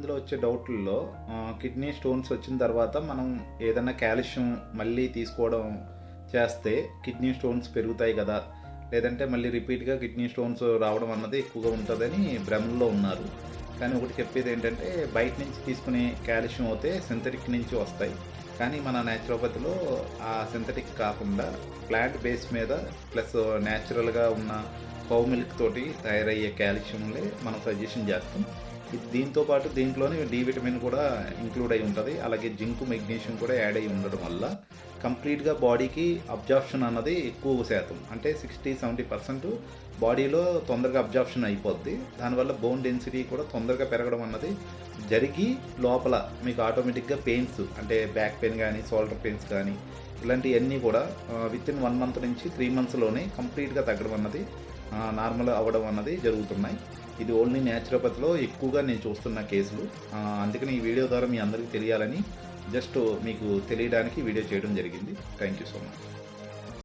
చాలామందిలో వచ్చే డౌట్లలో kidney stones వచ్చిన తర్వాత మనం ఏదైనా కాల్షియం మళ్ళీ తీసుకోవడం చేస్తే కిడ్నీ స్టోన్స్ పెరుగుతాయి కదా, లేదంటే మళ్ళీ రిపీట్గా కిడ్నీ స్టోన్స్ రావడం అన్నది ఎక్కువగా ఉంటుందని భ్రమలో ఉన్నారు. కానీ ఒకటి చెప్పేది ఏంటంటే, బయట నుంచి తీసుకునే కాల్షియం అయితే సింథటిక్ నుంచి వస్తాయి. కానీ మన న్యాచురోపతిలో ఆ సింథటిక్ కాకుండా ప్లాంట్ బేస్ మీద ప్లస్ న్యాచురల్గా ఉన్న కౌ మిల్క్ తోటి తయారయ్యే కాల్షియంలే మనం సజెషన్ చేస్తాం. దీంతో పాటు దీంట్లోనే డి విటమిన్ కూడా ఇంక్లూడ్ అయి ఉంటుంది. అలాగే జింక్, మెగ్నీషియం కూడా యాడ్ అయి ఉండడం వల్ల కంప్లీట్గా బాడీకి అబ్జార్ప్షన్ అన్నది ఎక్కువ శాతం, అంటే 60-70% బాడీలో తొందరగా అబ్జార్ప్షన్ అయిపోద్ది. దానివల్ల బోన్ డెన్సిటీ కూడా తొందరగా పెరగడం అన్నది జరిగి లోపల మీకు ఆటోమేటిక్గా పెయిన్స్, అంటే బ్యాక్ పెయిన్ కానీ షోల్డర్ పెయిన్స్ కానీ ఇలాంటివన్నీ కూడా విత్ ఇన్ 1 month నుంచి 3 monthsలోనే కంప్లీట్గా తగ్గడం అన్నది, నార్మల్ అవ్వడం అన్నది జరుగుతున్నాయి. ఇది ఓన్లీ న్యాచురోపతిలో ఎక్కువగా నేను చూస్తున్న కేసులు. అందుకని ఈ వీడియో ద్వారా మీ అందరికీ తెలియాలని జస్ట్ మీకు తెలియడానికి వీడియో చేయడం జరిగింది. Thank you so much.